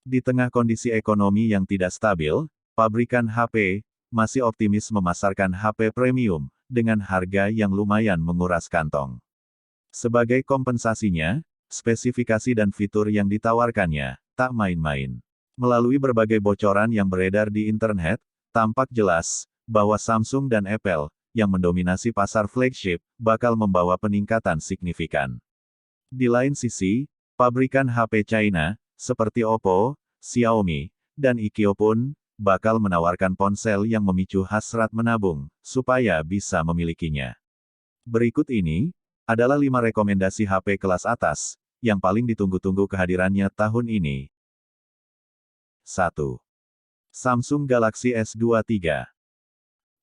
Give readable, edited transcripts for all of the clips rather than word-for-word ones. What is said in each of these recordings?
Di tengah kondisi ekonomi yang tidak stabil, pabrikan HP masih optimis memasarkan HP premium dengan harga yang lumayan menguras kantong. Sebagai kompensasinya, spesifikasi dan fitur yang ditawarkannya tak main-main. Melalui berbagai bocoran yang beredar di internet, tampak jelas bahwa Samsung dan Apple yang mendominasi pasar flagship bakal membawa peningkatan signifikan. Di lain sisi, pabrikan HP China seperti Oppo, Xiaomi, dan Iqoo pun bakal menawarkan ponsel yang memicu hasrat menabung supaya bisa memilikinya. Berikut ini adalah 5 rekomendasi HP kelas atas yang paling ditunggu-tunggu kehadirannya tahun ini. 1. Samsung Galaxy S23.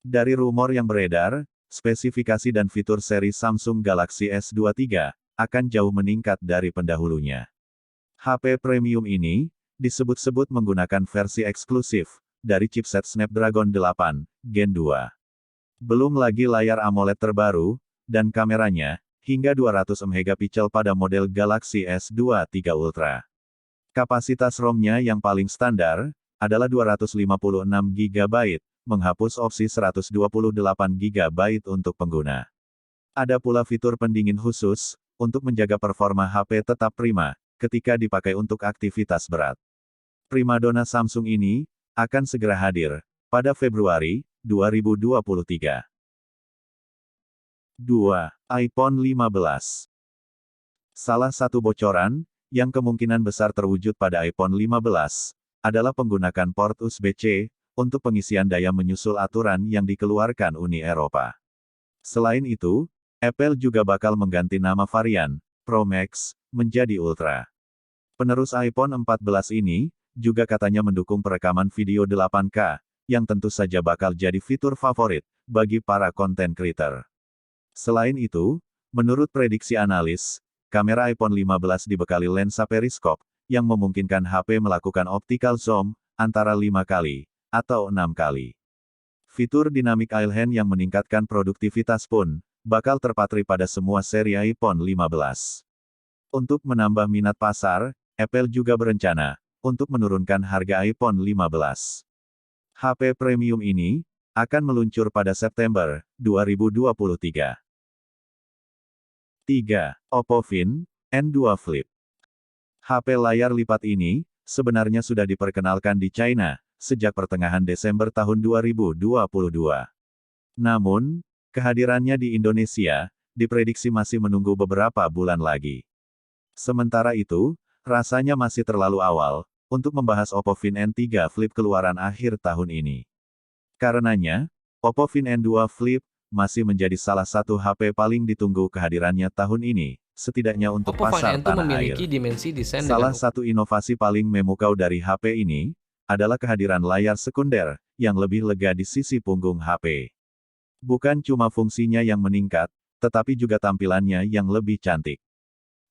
Dari rumor yang beredar, spesifikasi dan fitur seri Samsung Galaxy S23 akan jauh meningkat dari pendahulunya. HP premium ini disebut-sebut menggunakan versi eksklusif dari chipset Snapdragon 8 Gen 2. Belum lagi layar AMOLED terbaru, dan kameranya hingga 200 MP pada model Galaxy S23 Ultra. Kapasitas ROM-nya yang paling standar adalah 256 GB, menghapus opsi 128 GB untuk pengguna. Ada pula fitur pendingin khusus untuk menjaga performa HP tetap prima ketika dipakai untuk aktivitas berat. Primadona Samsung ini akan segera hadir pada Februari 2023. 2. iPhone 15. Salah satu bocoran yang kemungkinan besar terwujud pada iPhone 15 adalah penggunaan port USB-C untuk pengisian daya menyusul aturan yang dikeluarkan Uni Eropa. Selain itu, Apple juga bakal mengganti nama varian Pro Max menjadi Ultra. Penerus iPhone 14 ini juga katanya mendukung perekaman video 8K, yang tentu saja bakal jadi fitur favorit bagi para content creator. Selain itu, menurut prediksi analis, kamera iPhone 15 dibekali lensa periskop, yang memungkinkan HP melakukan optical zoom antara 5 kali atau 6 kali. Fitur Dynamic Island yang meningkatkan produktivitas pun bakal terpatri pada semua seri iPhone 15. Untuk menambah minat pasar, Apple juga berencana untuk menurunkan harga iPhone 15. HP premium ini akan meluncur pada September 2023. 3. Oppo Find N2 Flip. HP layar lipat ini sebenarnya sudah diperkenalkan di China sejak pertengahan Desember tahun 2022. Namun, kehadirannya di Indonesia diprediksi masih menunggu beberapa bulan lagi. Sementara itu, rasanya masih terlalu awal untuk membahas Oppo Find N3 Flip keluaran akhir tahun ini. Karenanya, Oppo Find N2 Flip masih menjadi salah satu HP paling ditunggu kehadirannya tahun ini, setidaknya untuk Oppo pasar Find N2 tanah memiliki air. dimensi desain Salah dengan satu inovasi paling memukau dari HP ini adalah kehadiran layar sekunder yang lebih lega di sisi punggung HP. Bukan cuma fungsinya yang meningkat, tetapi juga tampilannya yang lebih cantik.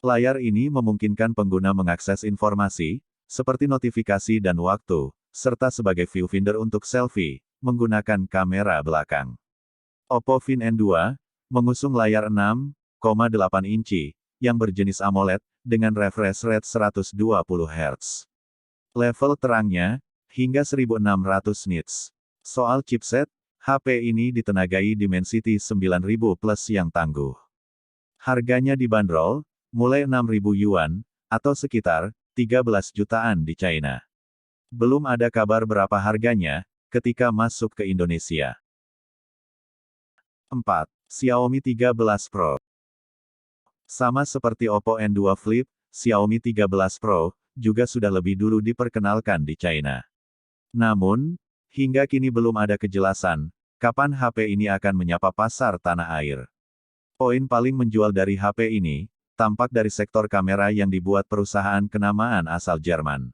Layar ini memungkinkan pengguna mengakses informasi, seperti notifikasi dan waktu, serta sebagai viewfinder untuk selfie, menggunakan kamera belakang. Oppo Find N2 mengusung layar 6,8 inci yang berjenis AMOLED dengan refresh rate 120 Hz. Level terangnya hingga 1600 nits. Soal chipset, HP ini ditenagai Dimensity 9000 Plus yang tangguh. Harganya dibanderol mulai 6.000 yuan atau sekitar 13 jutaan di China. Belum ada kabar berapa harganya ketika masuk ke Indonesia. 4. Xiaomi 13 Pro. Sama seperti Oppo N2 Flip, Xiaomi 13 Pro juga sudah lebih dulu diperkenalkan di China. Namun, hingga kini belum ada kejelasan kapan HP ini akan menyapa pasar tanah air. Poin paling menjual dari HP ini tampak dari sektor kamera yang dibuat perusahaan kenamaan asal Jerman.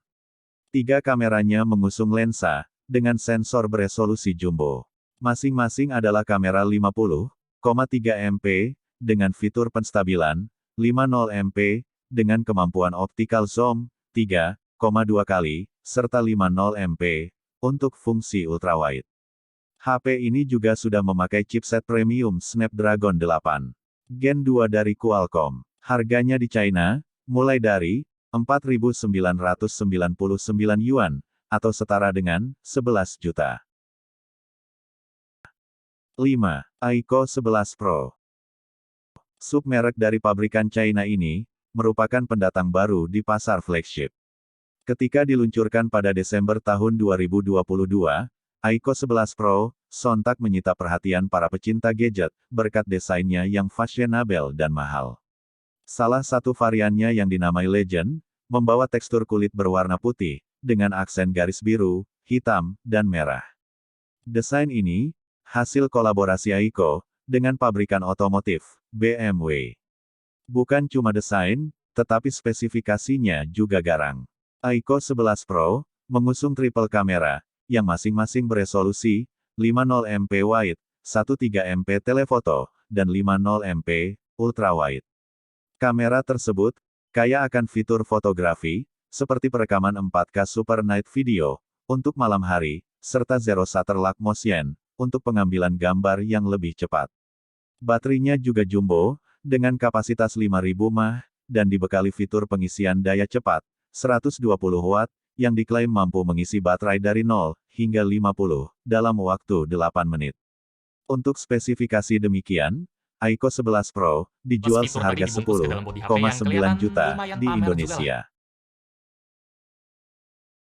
3 kameranya mengusung lensa dengan sensor beresolusi jumbo. Masing-masing adalah kamera 50,3 MP dengan fitur penstabilan 50 MP dengan kemampuan optical zoom 3,2 kali serta 50 MP untuk fungsi ultrawide. HP ini juga sudah memakai chipset premium Snapdragon 8 Gen 2 dari Qualcomm. Harganya di China mulai dari 4.999 yuan, atau setara dengan 11 juta. 5. Aiko 11 Pro. Submerek dari pabrikan China ini, merupakan pendatang baru di pasar flagship. Ketika diluncurkan pada Desember tahun 2022, Aiko 11 Pro, sontak menyita perhatian para pecinta gadget, berkat desainnya yang fashionable dan mahal. Salah satu variannya yang dinamai Legend, membawa tekstur kulit berwarna putih, dengan aksen garis biru, hitam, dan merah. Desain ini, hasil kolaborasi Aiko, dengan pabrikan otomotif, BMW. Bukan cuma desain, tetapi spesifikasinya juga garang. Aiko 11 Pro, mengusung triple kamera, yang masing-masing beresolusi, 50MP wide, 13MP telephoto, dan 50MP ultrawide. Kamera tersebut, kaya akan fitur fotografi, seperti perekaman 4K Super Night Video, untuk malam hari, serta Zero Shutter Lock Motion, untuk pengambilan gambar yang lebih cepat. Baterainya juga jumbo, dengan kapasitas 5000 mAh, dan dibekali fitur pengisian daya cepat, 120 Watt, yang diklaim mampu mengisi baterai dari 0 hingga 50 dalam waktu 8 menit. Untuk spesifikasi demikian, Aiko 11 Pro dijual seharga 10,9 juta di Indonesia.